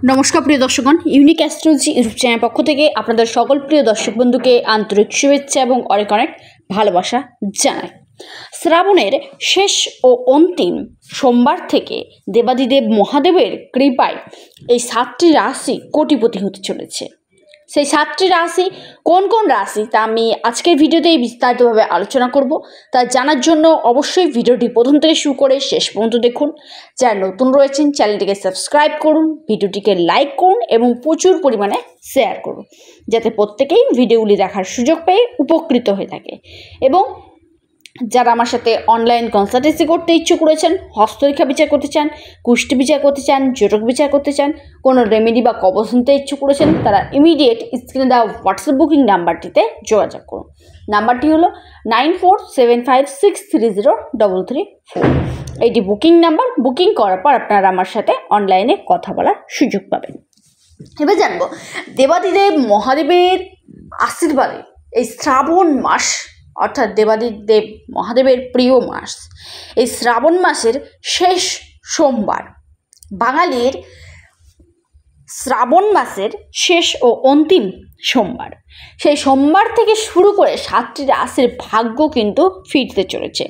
নমস্কার প্রিয় দর্শকগণ, unique astrology YouTube channel পক্ষ থেকে আপনাদের সকল প্রিয় দর্শক বন্ধুকে আন্তরিক শুভেচ্ছা এবং অনেক অনেক ভালোবাসা জানাই। শ্রাবণের শেষ ও অন্তিম সোমবার থেকে দেবাদিদেব মহাদেবের কৃপায় এই 7টি রাশি কোটিপতি হতে চলেছে। সেই 7টি রাশি কোন কোন রাশি তা আমি আজকের ভিডিওতেই বিস্তারিতভাবে আলোচনা করব। তা জানার জন্য অবশ্যই ভিডিওটি প্রথম থেকে শুরু করে শেষ পর্যন্ত দেখুন। যারা নতুন রয়েছেন চ্যানেলটিকে সাবস্ক্রাইব করুন, ভিডিওটিকে লাইক করুন এবং প্রচুর পরিমাণে শেয়ার করুন, যাতে প্রত্যেকেই ভিডিওগুলি দেখার সুযোগ পেয়ে উপকৃত হয়ে থাকে। এবং যারা আমার সাথে অনলাইন কনসালটেন্সি করতে ইচ্ছুক রয়েছেন, হস্তরেখা বিচার করতে চান, কুষ্টি বিচার করতে চান, জটক বিচার করতে চান, কোনো রেমেডি বা কবচ নিতে ইচ্ছুক রয়েছেন, তারা ইমিডিয়েট স্ক্রিনে দেওয়া হোয়াটসঅ্যাপ বুকিং নাম্বারটিতে যোগাযোগ করুন। নাম্বারটি হলো 9475630334। এইটি বুকিং নাম্বার। বুকিং করার পর আপনারা আমার সাথে অনলাইনে কথা বলার সুযোগ পাবেন। এবার জানবো দেবাদিদেব মহাদেবের আশীর্বাদে এই শ্রাবণ মাস, অর্থাৎ দেবাদিদেব মহাদেবের প্রিয় মাস, এই শ্রাবণ মাসের শেষ সোমবার, বাঙালির শ্রাবণ মাসের শেষ ও অন্তিম সোমবার, সেই সোমবার থেকে শুরু করে 7টি রাশির ভাগ্য কিন্তু ফিরতে চলেছে।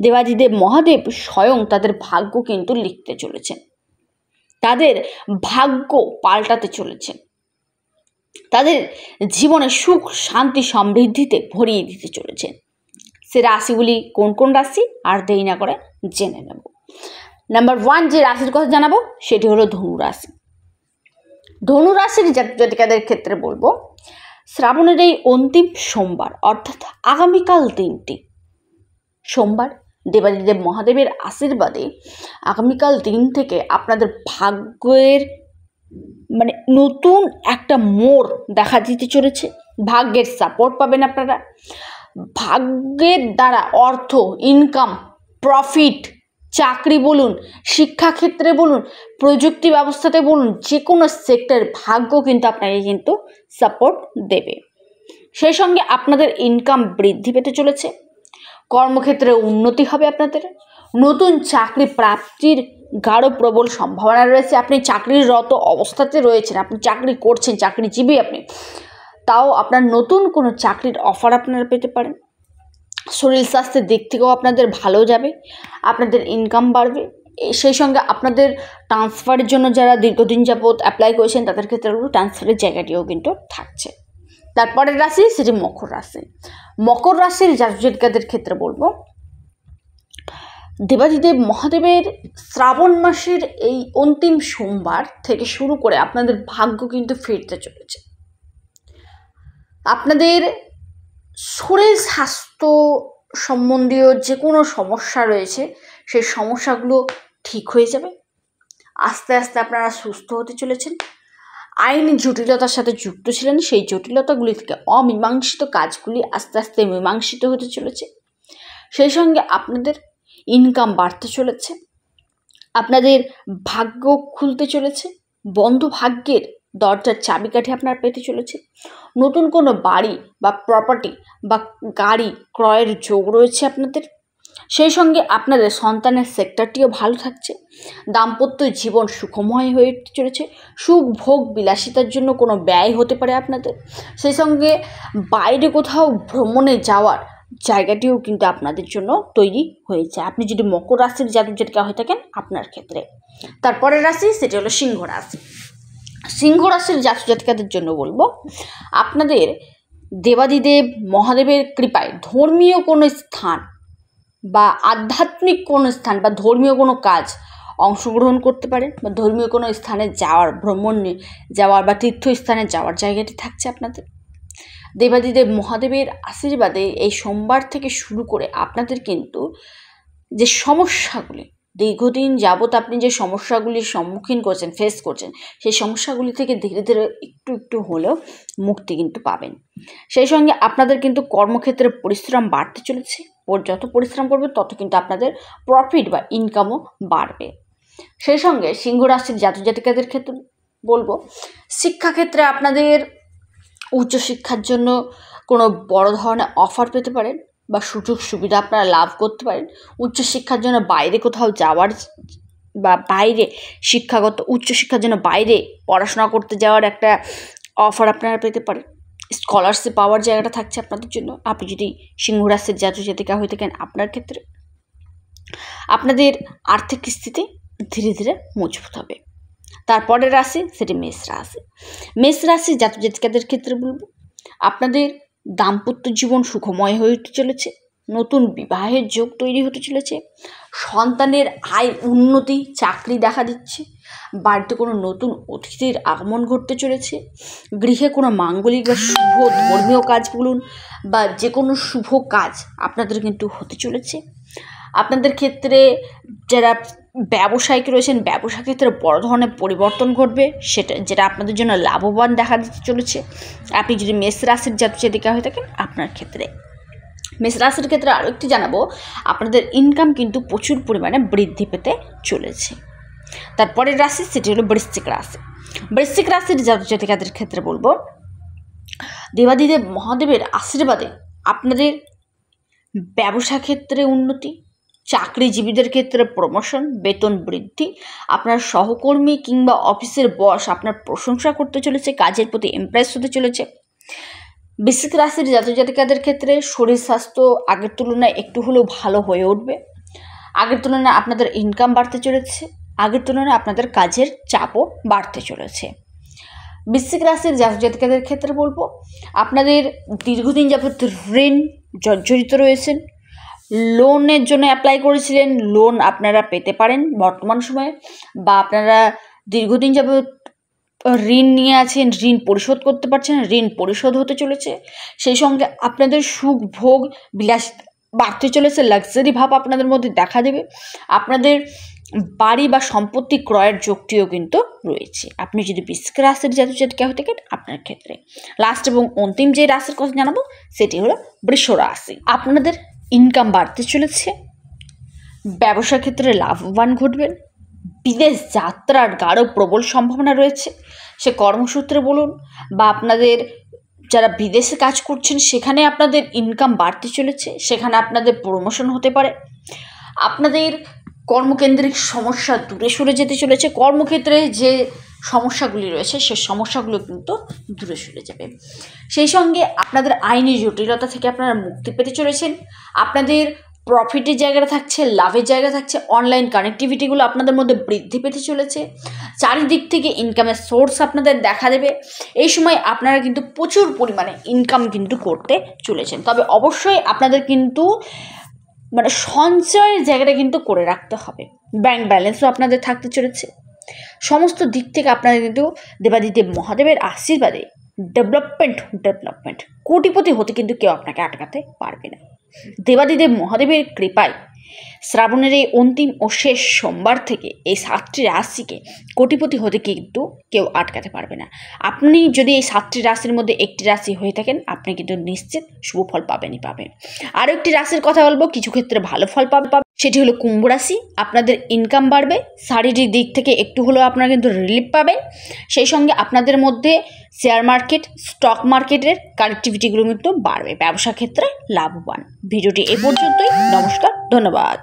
দেবাদিদেব মহাদেব স্বয়ং তাদের ভাগ্য কিন্তু লিখতে চলেছেন, তাদের ভাগ্য পাল্টাতে চলেছে, তাদের জীবনে সুখ শান্তি সমৃদ্ধিতে ভরিয়ে দিতে চলেছে। সে রাশিগুলি কোন কোন রাশি আর দেরি না করে জেনে নেব। নাম্বার 1 যে রাশির কথা জানাবো সেটি হলো ধনু রাশি। ধনু রাশির জাতকাদের ক্ষেত্রে বলবো, শ্রাবণের এই অন্তিম সোমবার অর্থাৎ আগামীকাল দিনটি সোমবার, দেবাদিদেব মহাদেবের আশীর্বাদে আগামীকাল দিন থেকে আপনাদের ভাগ্যের নতুন একটা মোড় দেখা দিতে চলেছে। ভাগ্যের সাপোর্ট পাবেন আপনারা। ভাগ্যের দ্বারা অর্থ, ইনকাম, প্রফিট, চাকরি বলুন, শিক্ষাক্ষেত্রে বলুন, প্রযুক্তি ব্যবস্থাতে বলুন, যে কোনো সেক্টর ভাগ্য কিন্তু আপনাকে কিন্তু সাপোর্ট দেবে। সেই সঙ্গে আপনাদের ইনকাম বৃদ্ধি পেতে চলেছে, কর্মক্ষেত্রে উন্নতি হবে আপনাদের, নতুন চাকরি প্রাপ্তির গাঢ় প্রবল সম্ভাবনা রয়েছে। আপনি চাকরিরত অবস্থাতে রয়েছেন, আপনি চাকরি করছেন, চাকরিজীবী আপনি, তাও আপনার নতুন কোনো চাকরির অফার আপনারা পেতে পারেন। শরীর স্বাস্থ্যের দিক থেকেও আপনাদের ভালো যাবে, আপনাদের ইনকাম বাড়বে। সেই সঙ্গে আপনাদের ট্রান্সফারের জন্য যারা দীর্ঘদিন যাবৎ অ্যাপ্লাই করেছেন তাদের ক্ষেত্রে ট্রান্সফারের জায়গাটিও কিন্তু থাকছে। তারপরের রাশি সেটি মকর রাশি। মকর রাশির জাতকাদের ক্ষেত্রে বলবো, দেবাদিদেব মহাদেবের শ্রাবণ মাসের এই অন্তিম সোমবার থেকে শুরু করে আপনাদের ভাগ্য কিন্তু ফিরতে চলেছে। আপনাদের শরীর স্বাস্থ্য সম্বন্ধীয় যে কোনো সমস্যা রয়েছে সেই সমস্যাগুলো ঠিক হয়ে যাবে। আস্তে আস্তে আপনারা সুস্থ হতে চলেছেন। আইনি জটিলতার সাথে যুক্ত ছিলেন, সেই জটিলতাগুলি থেকে অমীমাংসিত কাজগুলি আস্তে আস্তে মীমাংসিত হতে চলেছে। সেই সঙ্গে আপনাদের ইনকাম বাড়তে চলেছে, আপনাদের ভাগ্য খুলতে চলেছে, বন্ধ ভাগ্যের দরজার চাবিকাঠি আপনার পেতে চলেছে। নতুন কোনো বাড়ি বা প্রপার্টি বা গাড়ি ক্রয়ের যোগ রয়েছে আপনাদের। সেই সঙ্গে আপনাদের সন্তানের সেক্টরটিও ভালো থাকছে। দাম্পত্য জীবন সুখময় হয়ে চলেছে। সুখ ভোগ বিলাসিতার জন্য কোনো ব্যয় হতে পারে আপনাদের। সেই সঙ্গে বাইরে কোথাও ভ্রমণে যাওয়ার জায়গাটিও কিন্তু আপনাদের জন্য তৈরি হয়েছে, আপনি যদি মকর রাশির জাতকা হয়ে থাকেন আপনার ক্ষেত্রে। তারপরের রাশি সেটি হলো সিংহ রাশি। সিংহ রাশির জাতকাদের জন্য বলবো, আপনাদের দেবাদিদেব মহাদেবের কৃপায় ধর্মীয় কোনো স্থান বা আধ্যাত্মিক কোনো স্থান বা ধর্মীয় কোনো কাজ অংশগ্রহণ করতে পারেন, বা ধর্মীয় কোনো স্থানে যাওয়ার, ভ্রমণে যাওয়ার বা তীর্থস্থানে যাওয়ার জায়গাটি থাকছে আপনাদের। দেবাদিদেব মহাদেবের আশীর্বাদে এই সোমবার থেকে শুরু করে আপনাদের কিন্তু যে সমস্যাগুলি দীর্ঘদিন যাবৎ আপনি যে সমস্যাগুলির সম্মুখীন করছেন, ফেস করছেন, সেই সমস্যাগুলি থেকে ধীরে ধীরে একটু একটু হলেও মুক্তি কিন্তু পাবেন। সেই সঙ্গে আপনাদের কিন্তু কর্মক্ষেত্রে পরিশ্রম বাড়তে চলেছে। যত পরিশ্রম করবে তত কিন্তু আপনাদের প্রফিট বা ইনকামও বাড়বে। সেই সঙ্গে সিংহ রাশির জাতকাদের ক্ষেত্রে বলবো, শিক্ষাক্ষেত্রে আপনাদের উচ্চশিক্ষার জন্য কোনো বড় ধরনের অফার পেতে পারেন বা সুযোগ সুবিধা আপনারা লাভ করতে পারেন। উচ্চশিক্ষার জন্য বাইরে কোথাও যাওয়ার বা বাইরে শিক্ষাগত উচ্চশিক্ষার জন্য বাইরে পড়াশোনা করতে যাওয়ার একটা অফার আপনারা পেতে পারেন। স্কলারশিপ পাওয়ার জায়গাটা থাকছে আপনাদের জন্য। আপনি যদি সিংহ রাশির জাতক জাতিকা হয়ে থাকেন, আপনার ক্ষেত্রে আপনাদের আর্থিক স্থিতি ধীরে ধীরে মজবুত হবে। তারপরের রাশি সেটি মেষ রাশি। মেষ রাশির জাতক জাতিকাদের ক্ষেত্রে বলবো, আপনাদের দাম্পত্য জীবন সুখময় হয়ে উঠতে চলেছে, নতুন বিবাহের যোগ তৈরি হতে চলেছে, সন্তানের আয় উন্নতি, চাকরি দেখা দিচ্ছে, বাড়িতে কোনো নতুন অতিথির আগমন ঘটতে চলেছে, গৃহে কোনো মাঙ্গলিক বা শুভ ধর্মীয় কাজ বলুন বা যে কোনো শুভ কাজ আপনাদের কিন্তু হতে চলেছে। আপনাদের ক্ষেত্রে যারা ব্যবসায়িক রয়েছেন, ব্যবসা ক্ষেত্রে বড় ধরনের পরিবর্তন ঘটবে, যেটা আপনাদের জন্য লাভবান দেখা দিতে চলেছে। আপনি যদি মেষ রাশির জাতক জাতিকা হয়ে থাকেন, আপনার ক্ষেত্রে মেষ রাশির ক্ষেত্রে আরও একটি জানাবো, আপনাদের ইনকাম কিন্তু প্রচুর পরিমাণে বৃদ্ধি পেতে চলেছে। তারপরের রাশি সেটি হলো বৃশ্চিক রাশি। বৃশ্চিক রাশির জাতক জাতিকাদের ক্ষেত্রে বলবো, দেবাদিদেব মহাদেবের আশীর্বাদে আপনাদের ব্যবসা ক্ষেত্রে উন্নতি, চাকরিজীবীদের ক্ষেত্রে প্রমোশন, বেতন বৃদ্ধি, আপনার সহকর্মী কিংবা অফিসের বস আপনার প্রশংসা করতে চলেছে, কাজের প্রতি ইমপ্রেস হতে চলেছে। বৃশ্চিক রাশির জাতক জাতিকাদের ক্ষেত্রে শরীর স্বাস্থ্য আগের তুলনায় একটু হলেও ভালো হয়ে উঠবে। আগের তুলনায় আপনাদের ইনকাম বাড়তে চলেছে, আগের তুলনায় আপনাদের কাজের চাপও বাড়তে চলেছে। বৃশ্চিক রাশির জাতক জাতিকাদের ক্ষেত্রে বলবো, আপনাদের দীর্ঘদিন যাবত ঋণ জর্জরিত রয়েছেন, লোনের জন্য অ্যাপ্লাই করেছিলেন, লোন আপনারা পেতে পারেন বর্তমান সময়ে, বা আপনারা দীর্ঘদিন যাবত ঋণ নিয়ে আছেন, ঋণ পরিশোধ করতে পারছেন, ঋণ পরিশোধ হতে চলেছে। সেই সঙ্গে আপনাদের সুখ ভোগ বিলাস বাড়তে চলেছে, লাক্সারি ভাব আপনাদের মধ্যে দেখা দেবে। আপনাদের বাড়ি বা সম্পত্তি ক্রয়ের যোগটিও কিন্তু রয়েছে। আপনি যদি বৃশ্চিক রাশির জাতক জাতিকা হয়ে থাকেন, আপনার ক্ষেত্রে লাস্ট এবং অন্তিম যে রাশির কথা জানাবো সেটি হলো বৃষ রাশি। আপনাদের ইনকাম বাড়তে চলেছে, ব্যবসা ক্ষেত্রে লাভবান ঘটবেন, বিদেশ যাত্রার গাঢ় প্রবল সম্ভাবনা রয়েছে। সে কর্মসূত্রে বলুন বা আপনাদের যারা বিদেশে কাজ করছেন সেখানে আপনাদের ইনকাম বাড়তে চলেছে, সেখানে আপনাদের প্রমোশন হতে পারে। আপনাদের কর্মকেন্দ্রিক সমস্যা দূরে সরে যেতে চলেছে, কর্মক্ষেত্রে যে সমস্যাগুলি রয়েছে সে সমস্যাগুলো কিন্তু দূরে সরে যাবে। সেই সঙ্গে আপনাদের আইনি জটিলতা থেকে আপনারা মুক্তি পেতে চলেছেন। আপনাদের প্রফিটের জায়গাটা থাকছে, লাভের জায়গা থাকছে, অনলাইন কানেক্টিভিটিগুলো আপনাদের মধ্যে বৃদ্ধি পেতে চলেছে, চারিদিক থেকে ইনকামের সোর্স আপনাদের দেখা দেবে। এই সময় আপনারা কিন্তু প্রচুর পরিমাণে ইনকাম কিন্তু করতে চলেছেন। তবে অবশ্যই আপনাদের কিন্তু সঞ্চয়ের জায়গাটা কিন্তু করে রাখতে হবে, ব্যাংক ব্যালেন্সও আপনাদের থাকতে চলেছে। সমস্ত দিক থেকে আপনারা কিন্তু দেবাদিদেব মহাদেবের আশীর্বাদে ডেভেলপমেন্ট কোটিপতি হতে কিন্তু কেউ আপনাকে আটকাতে পারবে না। দেবাদিদেব মহাদেবের কৃপায় শ্রাবণের এই অন্তিম ও শেষ সোমবার থেকে এই 7টি রাশিকে কোটিপতি হতে কিন্তু কেউ আটকাতে পারবে না। আপনি যদি এই 7টি রাশির মধ্যে একটি রাশি হয়ে থাকেন, আপনি কিন্তু নিশ্চিত শুভ ফল পাবেন। আরও একটি রাশির কথা বলবো, কিছু ক্ষেত্রে ভালো ফল পাবেন, সেটি হলো কুম্ভ রাশি। আপনাদের ইনকাম বাড়বে, শারীরিক দিক থেকে একটু হলেও আপনারা কিন্তু রিলিফ পাবেন। সেই সঙ্গে আপনাদের মধ্যে শেয়ার মার্কেট, স্টক মার্কেটের কানেক্টিভিটিগুলো কিন্তু বাড়বে, ব্যবসা ক্ষেত্রে লাভবান। ভিডিওটি এ পর্যন্তই। নমস্কার, ধন্যবাদ।